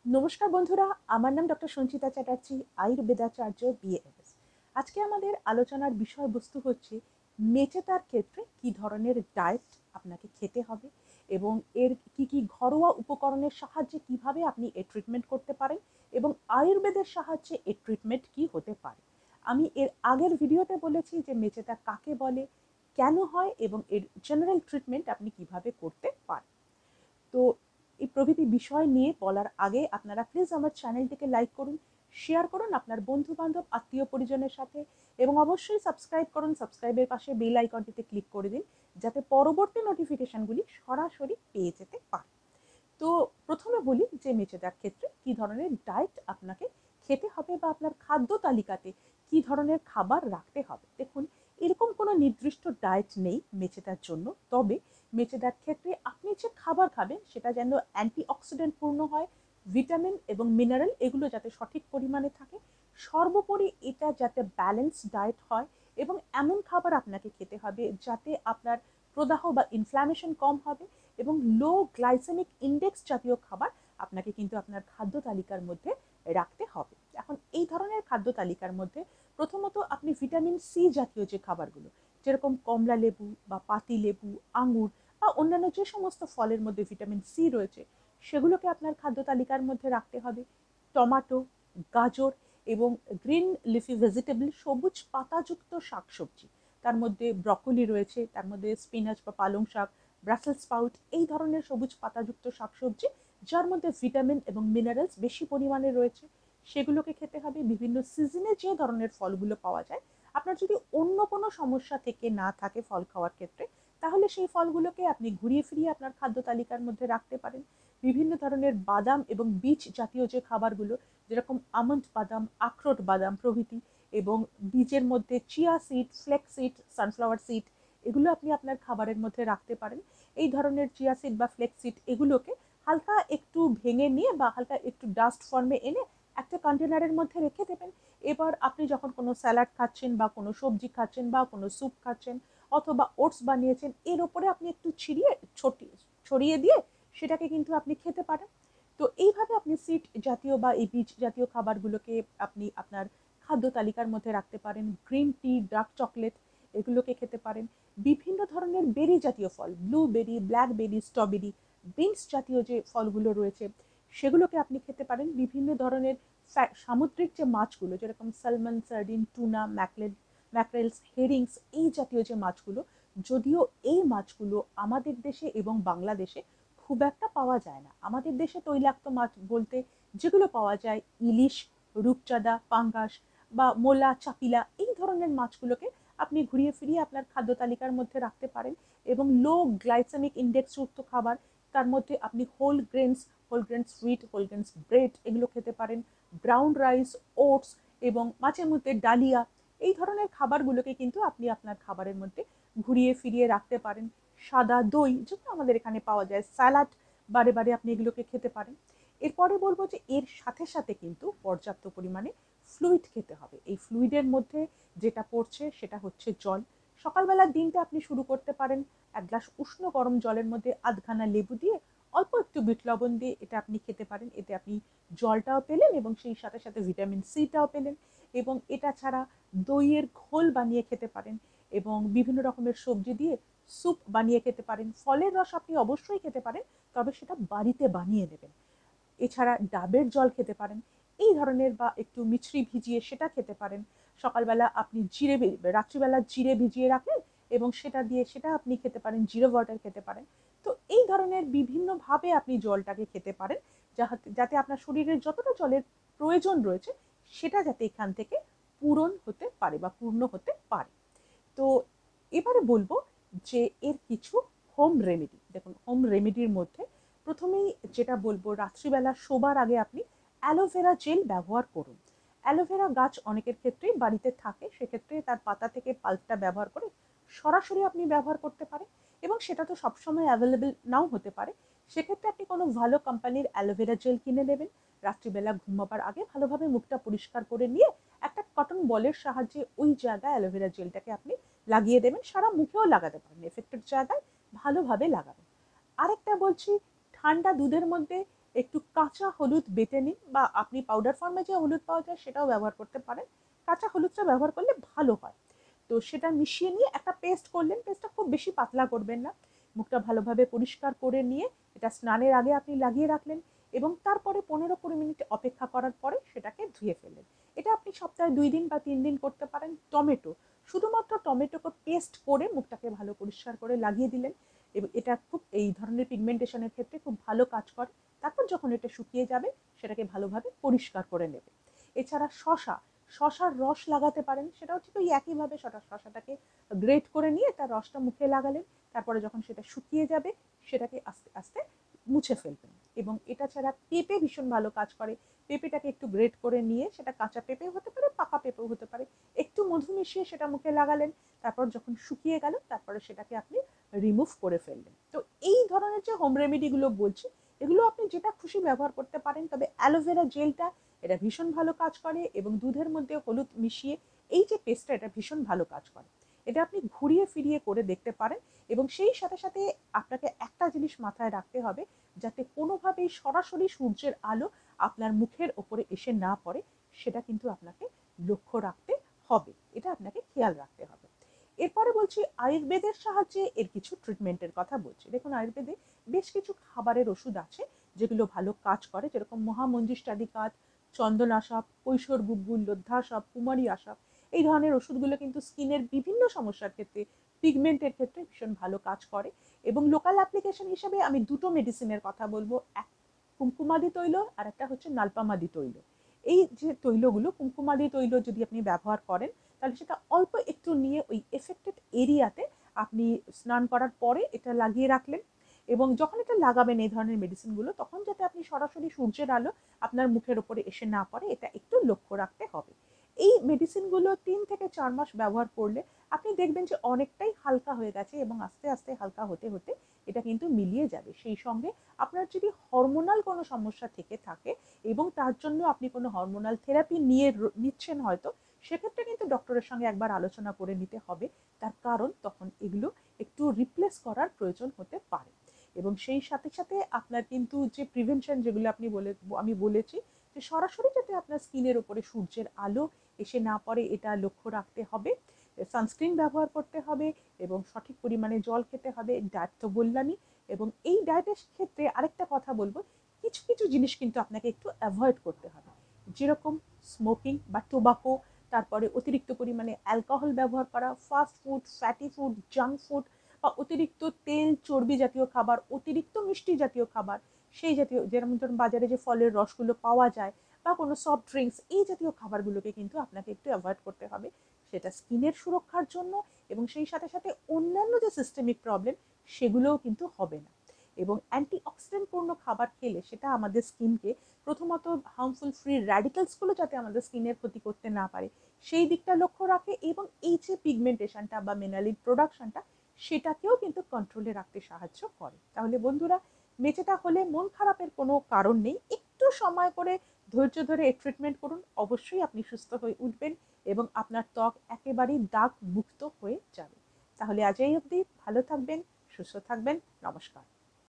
নমস্কার বন্ধুরা, আমার নাম ডক্টর সঞ্চিতা চ্যাটার্জি, আয়ুর্বেদাচার্য বিএএমএস। আজকে আমাদের আলোচনার বিষয়বস্তু হচ্ছে মেচেতার ক্ষেত্রে কি ধরনের ডায়েট আপনাকে খেতে হবে এবং এর কি কি ঘরোয়া উপকরণের সাহায্যে কিভাবে আপনি এর ট্রিটমেন্ট করতে পারেন এবং আয়ুর্বেদের সাহায্যে এর ট্রিটমেন্ট কি হতে পারে। আমি এর আগের ভিডিওতে বলেছি যে মেচেতা কাকে বলে, কেন হয় এবং এর জেনারেল ট্রিটমেন্ট আপনি কিভাবে করতে পারেন। তো এই প্রভৃতি বিষয় নিয়ে বলার আগে আপনারা প্লিজ আমার চ্যানেলটিকে লাইক করুন, শেয়ার করুন আপনার বন্ধু বান্ধব আত্মীয় পরিজনের সাথে এবং অবশ্যই সাবস্ক্রাইব করুন। সাবস্ক্রাইবের পাশে বেল আইকনটিতে ক্লিক করে দিন যাতে পরবর্তী নোটিফিকেশনগুলি সরাসরি পেয়ে যেতে পারে। তো প্রথমে বলি যে মেচেদার ক্ষেত্রে কি ধরনের ডায়েট আপনাকে খেতে হবে বা আপনার খাদ্য তালিকাতে কি ধরনের খাবার রাখতে হবে। দেখুন, এরকম কোনো নির্দিষ্ট ডায়েট নেই মেচেদার জন্য, তবে মেচেদার ক্ষেত্রে আপনি যে খাবার খাবেন সেটা যেন অ্যান্টিঅক্সিডেন্ট পূর্ণ হয়, ভিটামিন এবং মিনারেল এগুলো যাতে সঠিক পরিমাণে থাকে, সর্বোপরি এটা যাতে ব্যালেন্স ডায়েট হয় এবং এমন খাবার আপনাকে খেতে হবে যাতে আপনার প্রদাহ বা ইনফ্ল্যামেশন কম হবে এবং লো গ্লাইসেমিক ইন্ডেক্স জাতীয় খাবার আপনাকে কিন্তু আপনার খাদ্য তালিকার মধ্যে রাখতে হবে। এখন এই ধরনের খাদ্য তালিকার মধ্যে প্রথমত আপনি ভিটামিন সি জাতীয় যে খাবারগুলো, যেরকম কমলা লেবু বা পাতি লেবু, আঙুর বা অন্যান্য যে সমস্ত ফলের মধ্যে ভিটামিন সি রয়েছে সেগুলোকে আপনার খাদ্য তালিকার মধ্যে রাখতে হবে। টমেটো, গাজর এবং গ্রিন লিফি ভেজিটেবল, সবুজ পাতাযুক্ত শাকসবজি, তার মধ্যে ব্রকলি রয়েছে, তার মধ্যে স্পিনাচ বা পালং শাক, ব্রাসেল স্পাউট, এই ধরনের সবুজ পাতাযুক্ত শাকসবজি যার মধ্যে ভিটামিন এবং মিনারেলস বেশি পরিমাণে রয়েছে, সেগুলোকে খেতে হবে। বিভিন্ন সিজনে যে ধরনের ফলগুলো পাওয়া যায়, আপনার যদি অন্য কোনো সমস্যা থেকে না থাকে ফল খাওয়ার ক্ষেত্রে, তাহলে সেই ফলগুলোকে আপনি ঘুরিয়ে ফিরিয়ে আপনার খাদ্য তালিকার মধ্যে রাখতে পারেন। বিভিন্ন ধরনের বাদাম এবং বীজ জাতীয় যে খাবারগুলো, যেরকম আমন্ড বাদাম, আখরোট বাদাম প্রভৃতি, এবং বীজের মধ্যে chia seed, flakes seed, sunflower seed, এগুলো আপনি আপনার খাবারের মধ্যে রাখতে পারেন। এই ধরনের চিয়া সিড বা ফ্লেক্স সিড এগুলোকে হালকা একটু ভেঙে নিয়ে বা হালকা একটু ডাস্ট ফর্মে এনে একটা কন্টেনারের মধ্যে রেখে দেবেন। এবার আপনি যখন কোনো স্যালাড খাচ্ছেন বা কোনো সবজি খাচ্ছেন বা কোনো স্যুপ খাচ্ছেন অথবা ওটস বানিয়েছেন, এর ওপরে আপনি একটু ছড়িয়ে দিয়ে সেটাকে কিন্তু আপনি খেতে পারেন। তো এইভাবে আপনি সিড জাতীয় বা এই বীজ জাতীয় খাবারগুলোকে আপনি আপনার খাদ্য তালিকার মধ্যে রাখতে পারেন। গ্রিন টি, ডার্ক চকলেট, এগুলোকে খেতে পারেন। বিভিন্ন ধরনের বেরি জাতীয় ফল, ব্লুবেরি, ব্ল্যাকবেরি, স্ট্রবেরি, বিনস জাতীয় যে ফলগুলো রয়েছে সেগুলোকে আপনি খেতে পারেন। বিভিন্ন ধরনের সামুদ্রিক যে মাছগুলো, যেরকম স্যালমন, সার্ডিন, টুনা, ম্যাকরেলস, হেরিংস, এই জাতীয় যে মাছগুলো, যদিও এই মাছগুলো আমাদের দেশে এবং বাংলাদেশে খুব একটা পাওয়া যায় না। আমাদের দেশে তৈলাক্ত মাছ বলতে যেগুলো পাওয়া যায় ইলিশ, রূপচাঁদা, পাঙ্গাস বা মোলা, চাপিলা, এই ধরনের মাছগুলোকে আপনি ঘুরিয়ে ফিরিয়ে আপনার খাদ্য তালিকার মধ্যে রাখতে পারেন। এবং লো গ্লাইসেমিক ইন্ডেক্স যুক্ত খাবার, তার মধ্যে আপনি whole grain wheat, whole grain bread এগুলো খেতে পারেন। ব্রাউন রাইস, ওটস এবং মাঝে মধ্যে ডালিয়া, এই ধরনের খাবারগুলোকে কিন্তু আপনি আপনার খাবারের মধ্যে ঘুরিয়ে ফিরিয়ে রাখতে পারেন। সাদা দই যেটা আমাদের এখানে পাওয়া যায়, স্যালাড, বারে বারে আপনি এগুলোকে খেতে পারেন। এরপরে বলবো যে এর সাথে সাথে কিন্তু পর্যাপ্ত পরিমাণে ফ্লুইড খেতে হবে। এই ফ্লুইডের মধ্যে যেটা পড়ছে সেটা হচ্ছে জল। সকালবেলার দিনটা আপনি শুরু করতে পারেন এক গ্লাস উষ্ণ গরম জলের মধ্যে আধখানা লেবু দিয়ে, অল্প একটু বিট লবণ দিয়ে এটা আপনি খেতে পারেন। এতে আপনি জলটাও পেলেন এবং সেই সাথে সাথে ভিটামিন সিটাও পেলেন। এবং এটা ছাড়া দইয়ের ঘোল বানিয়ে খেতে পারেন এবং বিভিন্ন রকমের সবজি দিয়ে স্যুপ বানিয়ে খেতে পারেন। ফলের রস আপনি অবশ্যই খেতে পারেন, তবে সেটা বাড়িতে বানিয়ে নেবেন। এছাড়া ডাবের জল খেতে পারেন এই ধরনের, বা একটু মিছরি ভিজিয়ে সেটা খেতে পারেন। সকালবেলা আপনি রাত্রিবেলা জিরে ভিজিয়ে রাখলেন এবং সেটা দিয়ে সেটা আপনি খেতে পারেন, জিরে ওয়াটার খেতে পারেন। তো এই ধরনের বিভিন্নভাবে আপনি জলটাকে খেতে পারেন, যাতে আপনার শরীরের যতটা জলের প্রয়োজন রয়েছে সেটা যাতে এখান থেকে পূরণ হতে পারে বা পূর্ণ হতে পারে। তো এবারে বলবো যে এর কিছু হোম রেমেডি। দেখুন, হোম রেমেডির মধ্যে প্রথমেই যেটা বলবো, রাত্রিবেলা শোবার আগে আপনি অ্যালোভেরা জেল ব্যবহার করুন। অ্যালোভেরা গাছ অনেকের ক্ষেত্রেই বাড়িতে থাকে, সেক্ষেত্রে তার পাতা থেকে পাল্পটা ব্যবহার করে সরাসরি আপনি ব্যবহার করতে পারেন এবং সেটা তো সবসময় অ্যাভেলেবেল নাও হতে পারে। সেক্ষেত্রে আপনি কোনো ভালো কোম্পানির অ্যালোভেরা জেল কিনে নেবেন। রাত্রিবেলা ঘুমাবার আগে ভালোভাবে মুখটা পরিষ্কার করে নিয়ে একটা কটন বলের সাহায্যে ওই জায়গায় অ্যালোভেরা জেলটাকে আপনি লাগিয়ে দেবেন। সারা মুখেও লাগাতে পারেন, এফেক্টেড জায়গায় ভালোভাবে লাগাবেন। আরেকটা বলছি, ঠান্ডা দুধের মধ্যে একটু কাঁচা হলুদ বেটে নিন, বা আপনি পাউডার ফর্মে যে হলুদ পাওয়া যায় সেটাও ব্যবহার করতে পারেন। কাঁচা হলুদটা ব্যবহার করলে ভালো হয়। তো সেটা মিশিয়ে নিয়ে একটা পেস্ট করলেন। পেস্টটা খুব বেশি পাতলা করবেন না। মুখটা ভালোভাবে পরিষ্কার করে নিয়ে এটা স্নানের আগে আপনি লাগিয়ে রাখলেন, এবং তারপরে 15-20 মিনিট অপেক্ষা করার পরে সেটাকে ধুয়ে ফেললেন। এটা আপনি সপ্তাহে 2 দিন বা 3 দিন করতে পারেন। শুধুমাত্র টমেটোকে পেস্ট করে মুখটাকে ভালো পরিষ্কার করে লাগিয়ে দিলেন, এবং এটা খুব এই ধরনের পিগমেন্টেশনের ক্ষেত্রে খুব ভালো কাজ করে। তারপর যখন এটা শুকিয়ে যাবে সেটাকে ভালোভাবে পরিষ্কার করে নেবে। এছাড়া শশার রস লাগাতে পারেন। সেটাও ঠিক ওই একইভাবে শশাটাকে গ্রেট করে নিয়ে তার রসটা মুখে লাগালেন। তারপরে যখন সেটা শুকিয়ে যাবে সেটাকে আস্তে আস্তে মুছে ফেলবেন। এবং এটা ছাড়া পেঁপে ভীষণ ভালো কাজ করে। পেঁপেটাকে একটু গ্রেট করে নিয়ে, সেটা কাঁচা পেঁপে হতে পারে, পাকা পেঁপেও হতে পারে, একটু মধু মিশিয়ে সেটা মুখে লাগালেন। তারপর যখন শুকিয়ে গেল তারপরে সেটাকে আপনি রিমুভ করে ফেললেন। তো এই ধরনের যে হোম রেমেডিগুলো বলছি, এগুলো আপনি যেটা খুশি ব্যবহার করতে পারেন। তবে অ্যালোভেরা জেলটা, এটা ভীষণ ভালো কাজ করে, এবং দুধের মধ্যে হলুদ মিশিয়ে এই যে পেস্টটা, এটা ভীষণ ভালো কাজ করে। এটা আপনি ঘুরিয়ে ফিরিয়ে করে দেখতে পারেন। এবং সেই সাথে সাথে আপনাকে একটা জিনিস মাথায় রাখতে হবে, যাতে কোনোভাবেই সরাসরি সূর্যের আলো আপনার মুখের ওপরে এসে না পড়ে, সেটা কিন্তু আপনাকে লক্ষ্য রাখতে হবে। এটা আপনাকে খেয়াল রাখতে হবে। এরপরে বলছি আয়ুর্বেদের সাহায্যে এর কিছু ট্রিটমেন্টের কথা বলছি। দেখুন, আয়ুর্বেদে বেশ কিছু খাবারের ওষুধ আছে যেগুলো ভালো কাজ করে, যেরকম মহামঞ্জিষ্টাদিকাত, চন্দনাশক, কৈশোর গুগ্গুল, লব্ধাসব, কুমারী আসব। এই ধরনের ওষুধগুলো কিন্তু স্কিনের বিভিন্ন সমস্যার ক্ষেত্রে, পিগমেন্টের ক্ষেত্রে ভীষণ ভালো কাজ করে। এবং লোকাল অ্যাপ্লিকেশন হিসেবে আমি দুটো মেডিসিনের কথা বলবো। এক কুমকুমাদি তৈল, আর একটা হচ্ছে নালপামাদি তৈল। এই যে তৈলগুলো, কুমকুমাদি তৈল যদি আপনি ব্যবহার করেন, তাহলে সেটা অল্প একটু নিয়ে ওই এফেক্টেড এরিয়াতে আপনি স্নান করার পরে এটা লাগিয়ে রাখলেন। এবং যখন এটা লাগাবেন এই ধরনের মেডিসিনগুলো, তখন যাতে আপনি সরাসরি সূর্যের আলো আপনার মুখের ওপরে এসে না পড়ে, এটা একটু লক্ষ্য রাখতে হবে। এই মেডিসিনগুলো 3 থেকে 4 মাস ব্যবহার করলে আপনি দেখবেন যে অনেকটাই হালকা হয়ে গেছে, এবং আস্তে আস্তে হালকা হতে হতে এটা কিন্তু মিলিয়ে যাবে। সেই সঙ্গে আপনার যদি হরমোনাল কোনো সমস্যা থেকে থাকে, এবং তার জন্য আপনি কোনো হরমোনাল থেরাপি নিচ্ছেন হয়তো, সেক্ষেত্রে কিন্তু ডক্টরের সঙ্গে একবার আলোচনা করে নিতে হবে। তার কারণ তখন এগুলো একটু রিপ্লেস করার প্রয়োজন হতে পারে। এবং সেই সাথে সাথে আপনার কিন্তু যে প্রিভেনশন, যেগুলো আমি বলেছি, যে সরাসরি যাতে আপনার স্কিনের উপরে সূর্যের আলো এসে না পড়ে, এটা লক্ষ্য রাখতে হবে। সানস্ক্রিন ব্যবহার করতে হবে, এবং সঠিক পরিমাণে জল খেতে হবে। ডায়েট তো বললামই। এবং এই ডায়েটের ক্ষেত্রে আরেকটা কথা বলবো, কিছু কিছু জিনিস কিন্তু আপনাকে একটু অ্যাভয়েড করতে হবে। যেরকম স্মোকিং বা টোবাকো, তারপরে অতিরিক্ত পরিমাণে অ্যালকোহল ব্যবহার করা, fast food, fatty food, junk food, বা অতিরিক্ত তেল চর্বি জাতীয় খাবার, অতিরিক্ত মিষ্টি জাতীয় খাবার, সেই জাতীয়, যেরকম ধরুন বাজারে যে ফলের রসগুলো পাওয়া যায়, বা কোনো সফট ড্রিঙ্কস, এই জাতীয় খাবারগুলোকে কিন্তু আপনাকে একটু অ্যাভয়েড করতে হবে। সেটা স্কিনের সুরক্ষার জন্য, এবং সেই সাথে সাথে অন্যান্য যে সিস্টেমিক প্রবলেম, সেগুলোও কিন্তু হবে না। এবং অ্যান্টিঅক্সিডেন্ট পূর্ণ খাবার খেলে সেটা আমাদের স্কিনকে, প্রথমত হার্মফুল ফ্রি র্যাডিক্যালসগুলো যাতে আমাদের স্কিনের ক্ষতি করতে না পারে, সেই দিকটা লক্ষ্য রাখে। এবং এই যে পিগমেন্টেশনটা বা মেলানিন প্রোডাকশনটা, সেটাকেও কিন্তু কন্ট্রোলে রাখতে সাহায্য করে। তাহলে বন্ধুরা, মেচেটা হলে মন খারাপের কোনো কারণ নেই। একটু সময় করে ধৈর্য ধরে এই ট্রিটমেন্ট করুন, অবশ্যই আপনি সুস্থ হয়ে উঠবেন, এবং আপনার ত্বক একেবারেই দাগ মুক্ত হয়ে যাবে। তাহলে আজ এই অবধি। ভালো থাকবেন, সুস্থ থাকবেন। নমস্কার।